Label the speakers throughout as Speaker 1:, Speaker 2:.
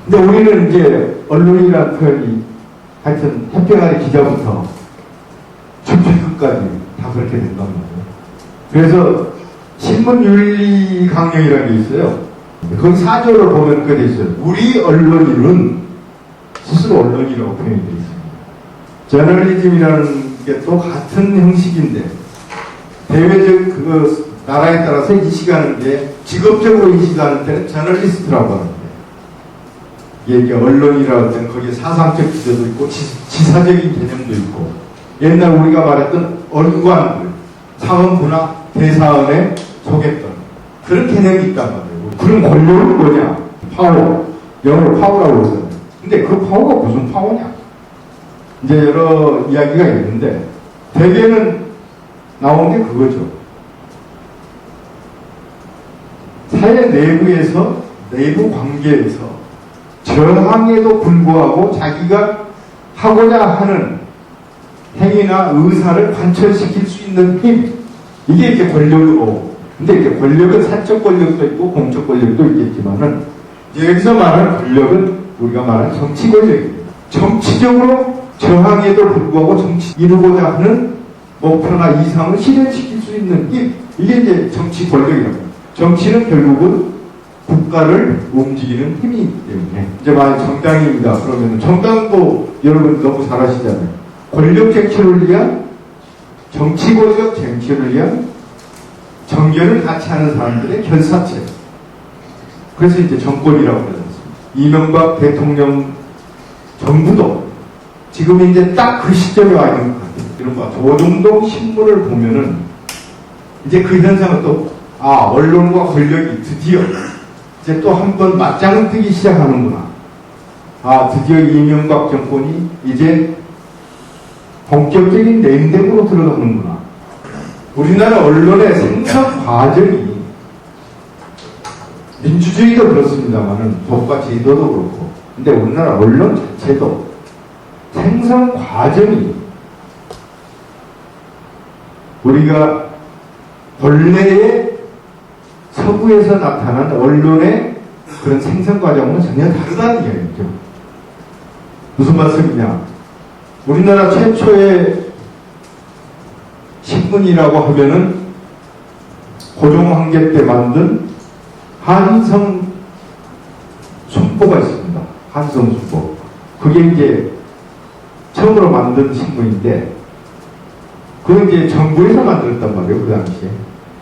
Speaker 1: 근데 우리는 이제 언론이라는 표현이 하여튼 협경아리 기자부터 주필끝까지 다 그렇게 된단 말이에요. 그래서 신문윤리 강령이라는 게 있어요. 거기 4조를 보면 그게 돼 있어요. 우리 언론인은 스스로 언론이라고 표현이 되어 있습니다. 저널리즘이라는 게 또 같은 형식인데 대외적 그 나라에 따라서 인식하는 게 직업적으로 인식하는 때는 저널리스트라고 하는데 이게 언론이라고 할 때는 거기에 사상적 기조도 있고 지사적인 개념도 있고 옛날 우리가 말했던 언관들 사원부나 대사원에 속했던 그런 개념이 있단 말이에요. 그런 권력은 뭐냐? 파워. 영어로 파워라고 그러잖아요. 근데 그 파워가 무슨 파워냐? 이제 여러 이야기가 있는데 대개는 나온 게 그거죠. 사회 내부에서 내부 관계에서 저항에도 불구하고 자기가 하고자 하는 행위나 의사를 관철시킬 수 있는 힘, 이게 이렇게 권력이고, 근데 이렇게 권력은 사적 권력도 있고 공적 권력도 있겠지만은 여기서 말하는 권력은 우리가 말하는 정치 권력입니다. 정치적으로 저항에도 불구하고 정치 이루고자 하는 목표나 이상을 실현시킬 수 있는 힘, 이게 이제 정치 권력이라고. 정치는 결국은 국가를 움직이는 힘이기 때문에 이제 만약 정당입니다. 그러면 정당도 여러분 너무 잘 아시잖아요. 권력 쟁취를 위한 정치 권력 쟁취를 위한 정견을 같이 하는 사람들의 결사체. 그래서 이제 정권이라고 그러지 않습니까? 이명박 대통령 정부도 지금 이제 딱 그 시점에 와 있는 것 같아요. 이런 거 조중동 신문을 보면은 이제 그 현상은 또 언론과 권력이 드디어 이제 또 한 번 맞짱을 뜨기 시작하는구나. 드디어 이명박 정권이 이제 본격적인 냉대으로 들어가는구나. 우리나라 언론의 생산 과정이 민주주의도 그렇습니다만은 법과 제도도 그렇고, 근데 우리나라 언론 자체도 생산 과정이 우리가 본래의 서구에서 나타난 언론의 그런 생산 과정은 전혀 다르다는 이야기죠. 무슨 말씀이냐? 우리나라 최초의 신문이라고 하면은 고종황제 때 만든 한성 순보가 있습니다. 한성 순보. 그게 이제 처음으로 만든 신문인데, 그건 이제 정부에서 만들었단 말이에요, 그 당시에.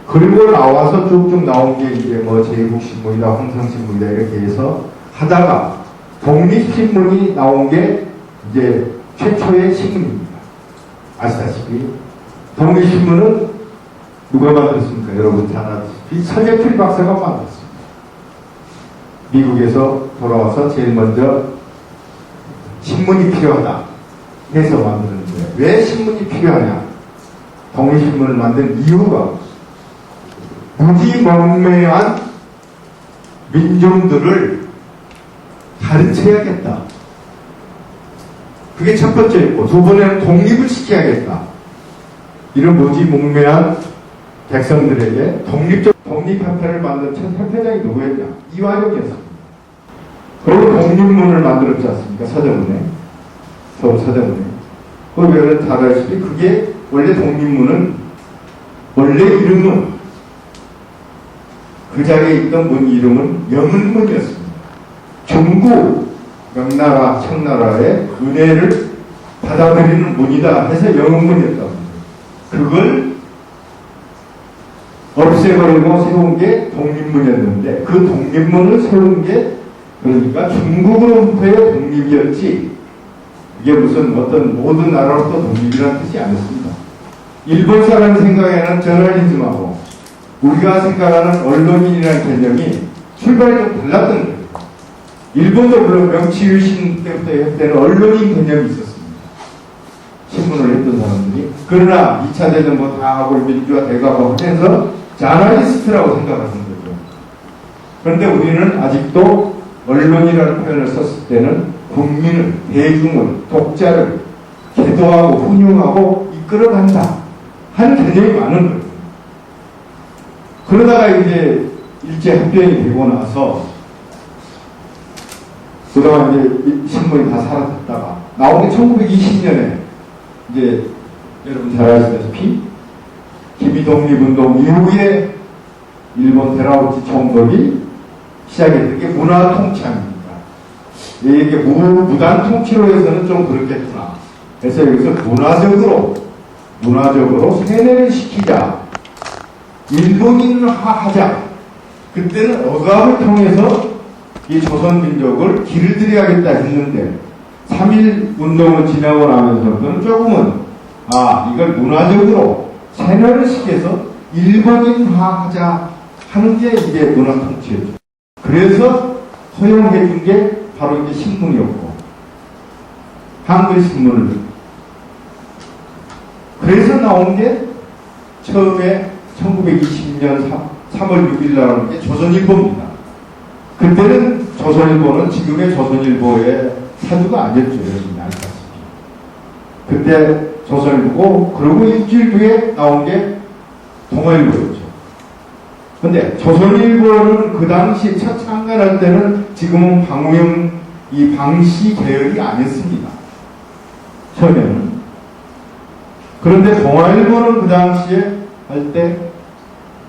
Speaker 1: 그리고 나와서 쭉쭉 나온 게 이제 뭐 제국신문이다, 황상신문이다 이렇게 해서 하다가 독립신문이 나온 게 이제 최초의 신문입니다. 아시다시피 독립신문은 누가 만들었습니까? 여러분 잘 아시다시피 서재필 박사가 만들었습니다. 미국에서 돌아와서 제일 먼저 신문이 필요하다 해서 만드는데, 왜 신문이 필요하냐? 독립신문을 만든 이유가 무지몽매한 민중들을 가르쳐야겠다. 그게 첫 번째였고, 두 번째는 독립을 시켜야겠다. 이런 무지몽매한 백성들에게 독립협회를 만든 첫 협회장이 누구였냐? 이화영이었습니다. 그리고 독립문을 만들었지 않습니까? 서대문에. 서울 서대문에. 그러면 잘 아시다시피 그게 원래 독립문은 원래 이름은 그 자리에 있던 문 이름은 영은문이었습니다. 중국 명나라 청나라의 은혜를 받아들이는 문이다 해서 영은문이었다고 합니다. 그걸 없애버리고 세운 게 독립문이었는데, 그 독립문을 세운 게 그러니까 중국으로부터의 독립이었지, 이게 무슨 어떤 모든 나라로부터 독립이라는 뜻이 아니었습니다. 일본 사람 생각에는 저널리즘하고 우리가 생각하는 언론인이라는 개념이 출발이 좀 달랐던 거예요. 일본도 물론 명치유신 때부터 때는 언론인 개념이 있었습니다. 신문을 했던 사람들이. 그러나 2차 대전 뭐 다 하고 민주화 대가고 해서 저널리스트라고 생각하는 거죠. 그런데 우리는 아직도 언론이라는 표현을 썼을 때는 국민을, 대중을, 독자를 계도하고 훈육하고 이끌어간다 하는 개념이 많은 거예요. 그러다가 이제 일제합병이 되고 나서 그동안 이제 신문이 다 사라졌다가 나온 게 1920년에 이제 여러분 잘 아시다시피 기미 독립운동 이후에 일본 테라우치 총독이 시작했던 게 문화 통치입니다. 이게 무단 통치로 해서는 좀 그렇겠구나. 그래서 여기서 문화적으로 세뇌를 시키자. 일본인화 하자. 그때는 억압을 통해서 이 조선민족을 길들여야겠다 했는데 3.1 운동을 지나고 나면서부터는 조금은 이걸 문화적으로 세뇌를 시켜서 일본인화 하자 하는 게 이게 문화 통치였죠. 그래서 허용해 준 게 바로 이제 신문이었고 한글 신문을 그래서 나온 게 처음에 1920년 3월 6일 나오는 게 조선일보입니다. 그때는 조선일보는 지금의 조선일보의 사주가 아니었죠. 여러분이 아시다시피. 그때 조선일보고 그리고 일주일 뒤에 나온 게 동아일보였죠. 근데 조선일보는 그 당시 첫 창간할 때는 지금은 이 방시 계열이 아니었습니다. 처음에는. 그런데 동아일보는 그 당시에 할 때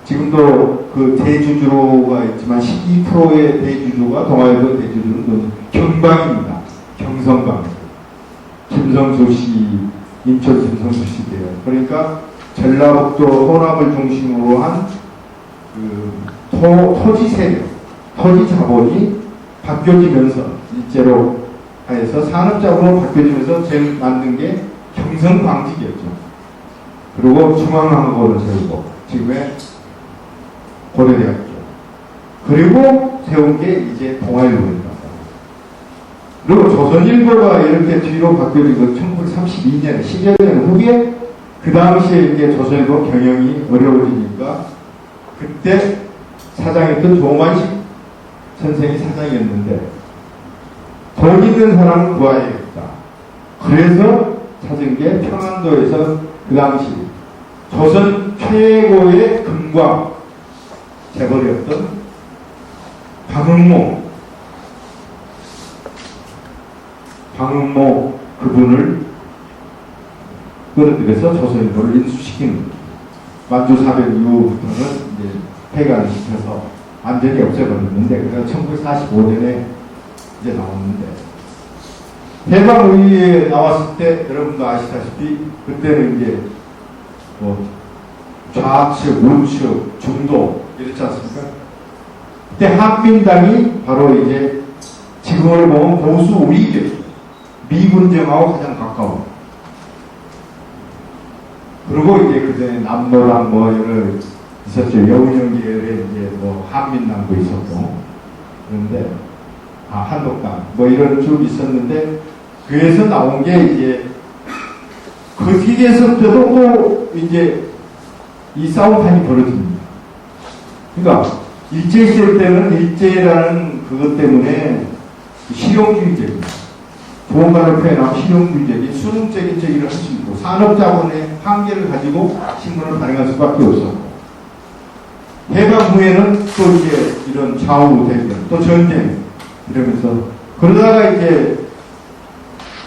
Speaker 1: 지금도 그 대주주가 있지만 12%의 대주주가 동아일보 대주주는 경방입니다. 경성방. 김성수 씨, 인천 김성수 씨 돼요. 그러니까 전라북도 호남을 중심으로 한 토지 세력, 토지 자본이 바뀌어지면서 일제로 해서 산업자본으로 바뀌어지면서 제일 만든 게 경성광직이었죠. 그리고 중앙항공을 세우고 지금의 고려대학교. 그리고 세운 게 이제 동아일보입니다. 그리고 조선일보가 이렇게 뒤로 바뀌어지고 1932년, 10여 년 후에 그 당시에 이제 조선일보 경영이 어려워지니까 그때 사장했던 조만식 선생이 사장이었는데 돈 있는 사람을 구해야겠다. 그래서 찾은 게 평안도에서 그 당시 조선 최고의 금광 재벌이었던 방응모 그분을 끌어들여서 조선일보를 인수시키는 거예요. 만주 사변 이후부터는 이제 폐간을 시켜서 완전히 없애버렸는데, 그래서 1945년에 이제 나왔는데, 해방의회에 나왔을 때, 여러분도 아시다시피, 그때는 이제, 좌측, 우측, 중도, 이렇지 않습니까? 그때 한민당이 바로 이제, 지금을 보면 보수 우익이었죠. 미군정하고 가장 가까운. 그리고 이제 그전에 남노랑 여러 있었죠. 여운형 계열에 이제 한민당도 있었고. 그런데, 한독당, 이런 쭉 있었는데, 그에서 나온 게 이제, 그 뒤에서부터도 또 이제 이 싸움판이 벌어집니다. 그러니까, 일제시대 때는 일제라는 그것 때문에 실용주의적입니다. 좋은 말을 표현하면 실용주의적인 수능적인 제기를 할 수 있고 산업자본의 한계를 가지고 신문을 발행할 수밖에 없었고 해방 후에는 또 이제 이런 좌우 대결 또 전쟁 이러면서 그러다가 이제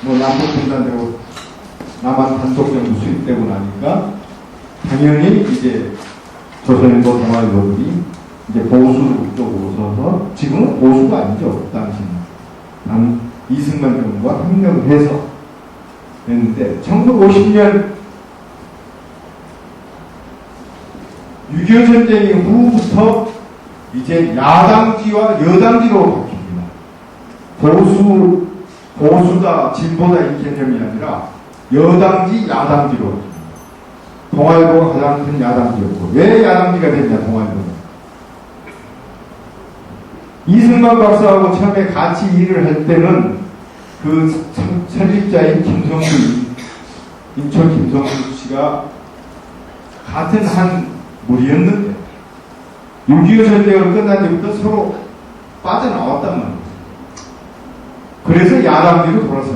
Speaker 1: 남북 분단되고 남한 단독정부 수립되고 나니까 당연히 이제 조선일보 동아일보들이 이제 보수 쪽으로 서서 지금은 보수가 아니죠. 당시는 이승만 정부가 협력을 해서 했는데 1950년 6.25 전쟁 후부터 이제 야당지와 여당지로 바뀝니다. 보수다 진보다 이 개념이 아니라 여당지 야당지로 동아일보가 가장 큰 야당지였고 왜 야당지가 됐냐 동아일보는 이승만 박사하고 처음에 같이 일을 할 때는 그 설립자인 인천 김성수 씨가 같은 한 무리였는데 6.25 전쟁을 끝난 뒤부터 서로 빠져나왔단 말이에요. 그래서 야당지로 돌아섰어요.